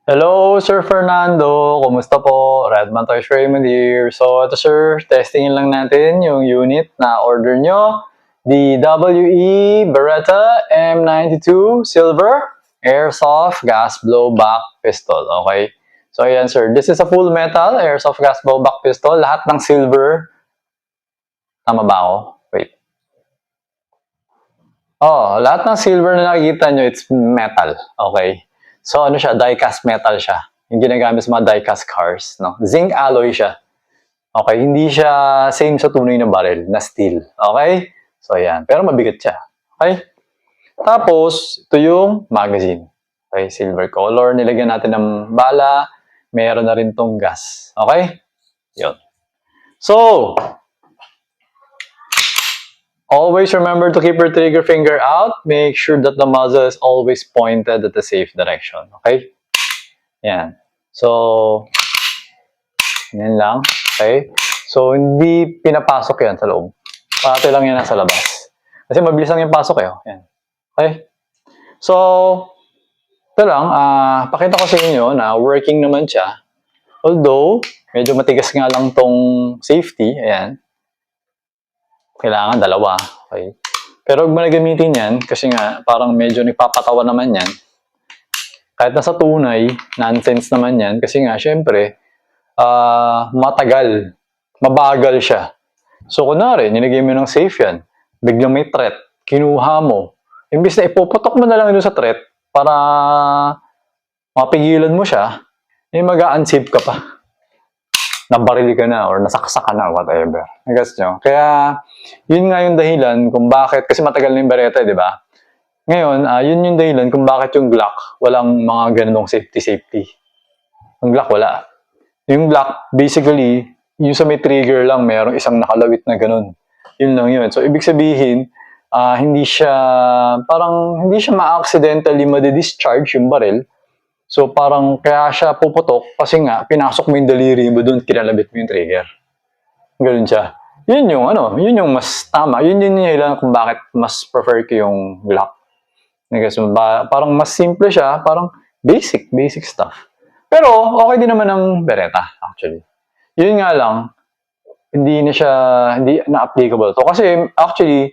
Hello, Sir Fernando. Kumusta po? Redman Toys Raymond here. So, ito sir, testingin lang natin yung unit na order nyo. The WE Beretta M92 Silver Airsoft Gas Blowback Pistol. Okay? So, ayan sir. This is a full metal Airsoft Gas Blowback Pistol. Lahat ng silver. Tama ba ako? Wait. Oh, lahat ng silver na nakikita nyo, it's metal. Okay? So ano siya, die-cast metal siya. Yung ginagamit sa mga die-cast cars, no? Zinc alloy siya. Okay, hindi siya same sa tunay na barrel, na steel. Okay? So ayan, pero mabigat siya. Okay? Tapos, ito yung magazine. Okay, silver color. Nilagyan natin ng bala. Meron na rin tong gas. Okay? Yun. So, always remember to keep your trigger finger out. Make sure that the muzzle is always pointed at the safe direction. Okay? Yan. So, yan lang. Okay? So, hindi pinapasok yan sa loob. Pati lang yan nasa labas. Kasi mabilis lang yung pasok eh. Yan. Okay? So, ito lang. Pakita ko sa inyo na working naman siya. Although, medyo matigas nga lang tong safety. Ayan. Kailangan dalawa. Okay? Pero huwag mo na gamitin yan kasi nga parang medyo nagpapatawa naman yan. Kahit nasa tunay, nonsense naman yan kasi nga syempre matagal, mabagal siya. So kunwari, nilagay mo ng safe yan, biglang may threat, kinuha mo, imbis na ipuputok mo na lang doon sa threat para mapigilan mo siya, mag-a-unsafe ka pa. Nabarili ka na or nasaksak ka na, whatever. Nagets nyo? Kaya, yun nga yung dahilan kung bakit, kasi matagal na yung Beretta, di ba? Ngayon, yun yung dahilan kung bakit yung Glock walang mga ganunong safety. Yung Glock wala. Yung Glock, basically, yung sa may trigger lang, mayroong isang nakalawit na ganun. Yun lang yun. So, ibig sabihin, hindi siya ma-accidentally madi-discharge yung barrel. So, parang kaya siya puputok kasi nga, pinasok mo yung daliri mo doon, kinalabit mo yung trigger. Ganun siya. Yun yung mas tama. Yun yung dahilan kung bakit mas prefer ko yung Glock. So, parang mas simple siya, parang basic stuff. Pero, okay din naman ang Beretta, actually. Yun nga lang, hindi na applicable to. Kasi, actually,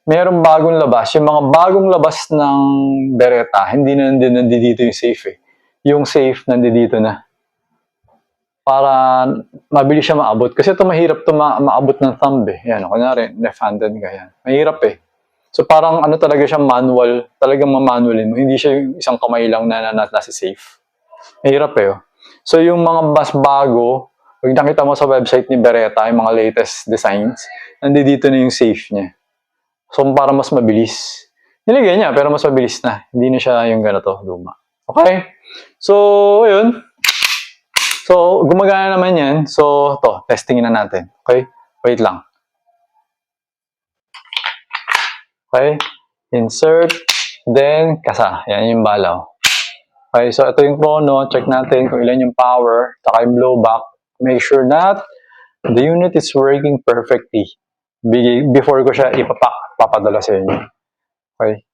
mayroong bagong labas. Yung mga bagong labas ng Beretta, hindi na nandito yung safe eh. Yung safe, nandito na. Para mabilis siya maabot. Kasi ito mahirap ito maabot ng thumb eh. Yan, kunyari, left-handed ka yan. Mahirap eh. So parang talaga siya manual, talagang mamanualin mo. Hindi siya yung isang kamay lang na nasa safe. Mahirap eh. So yung mga mas bago, pag nakita mo sa website ni Beretta, yung mga latest designs, nandito na yung safe niya. So para mas mabilis. Nilagay niya, pero mas mabilis na. Hindi na siya yung ganito, luma. Okay? So, yun. So, gumagana naman yan. So, testingin na natin. Okay? Wait lang. Okay? Insert, then kasa. Yan yung balaw. Okay, so ito yung chrono. Check natin kung ilan yung power, saka yung blowback. Make sure that the unit is working perfectly before ko siya papadala sa inyo. Okay?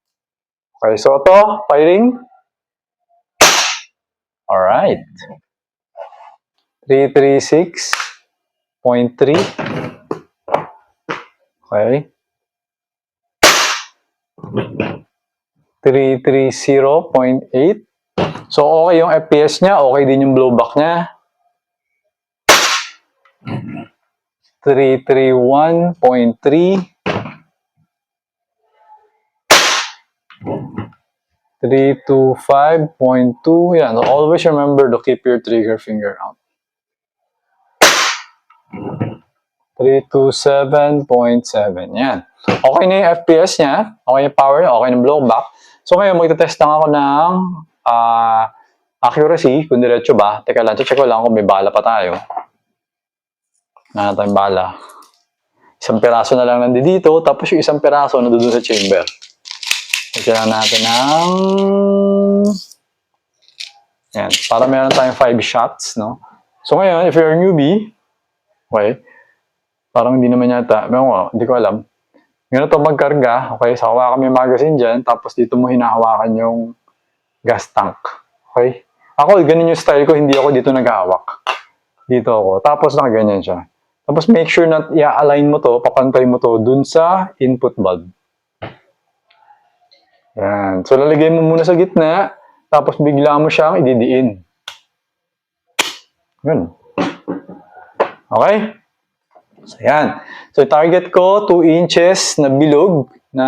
Okay, so ito, firing. Alright. 336.3. Okay. 330.8. So, okay yung FPS niya. Okay din yung blowback niya. 331.3. 325.2. Yan. So always remember to keep your trigger finger out. 327.7. Yan. Okay na yung FPS niya. Okay yung power niya. Okay yung blowback. So ngayon, magte-test lang ako ng accuracy. Kung diretso ba. Teka lang, check ko lang kung may bala pa tayo. Tayong bala. Isang piraso na lang nandito. Tapos yung isang piraso nandun sa chamber. Check lang natin ng... Yan. Para meron tayong 5 shots, no? So ngayon, if you're a newbie, okay, parang hindi naman yata, hindi ko alam. Ganito magkarga, okay, so hawakan mo yung magazine dyan, tapos dito mo hinahawakan yung gas tank, okay? Ako, ganun yung style ko, hindi ako dito naghahawak. Dito ako. Tapos nakaganyan siya. Tapos make sure na i-align mo to, papantay mo to dun sa input bulb. Yan. So, lalagay mo muna sa gitna, tapos bigla mo siyang ididiin. Yun. Okay? So, yan. So, target ko, 2 inches na bilog na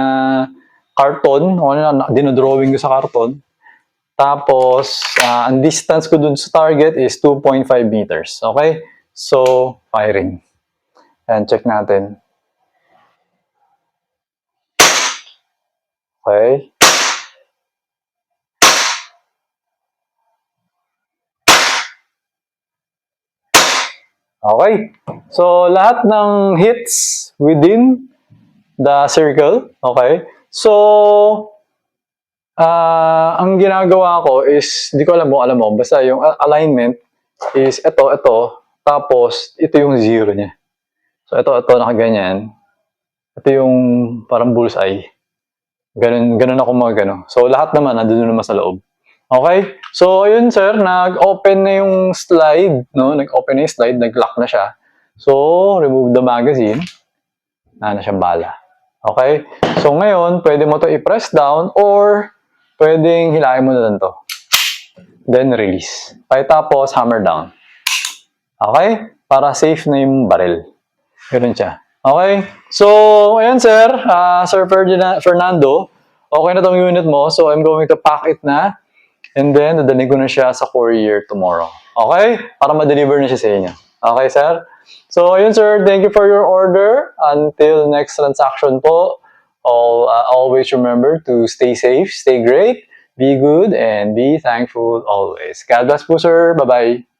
karton. O ano na, dinodrawing ko sa karton. Tapos, ang distance ko dun sa target is 2.5 meters. Okay? So, firing. Ayan, check natin. Okay? Okay. So, lahat ng hits within the circle. Okay? So, ang ginagawa ko is, di ko alam mo, basta yung alignment is ito, tapos ito yung zero niya. So, ito, nakaganyan. Ito yung parang bullseye. Ganun ako gano. So, lahat naman, nandun naman sa loob. Okay? So, ayun sir, nag-open na yung slide, no? Nag-open na yung slide, nag-lock na siya. So, remove the magazine. Na siyang bala. Okay? So, ngayon, pwede mo to i-press down or pwedeng hilahin mo na lang to. Then, release. Okay, tapos, hammer down. Okay? Para safe na yung barrel. Ganun siya. Okay? So, ayan sir, Sir Fernando, okay na tong unit mo. So, I'm going to pack it na. And then, dadalhin ko na siya sa courier tomorrow. Okay? Para ma-deliver na siya sa inyo. Okay, sir? So, ayun, sir. Thank you for your order. Until next transaction po, always remember to stay safe, stay great, be good, and be thankful always. God bless po, sir. Bye-bye.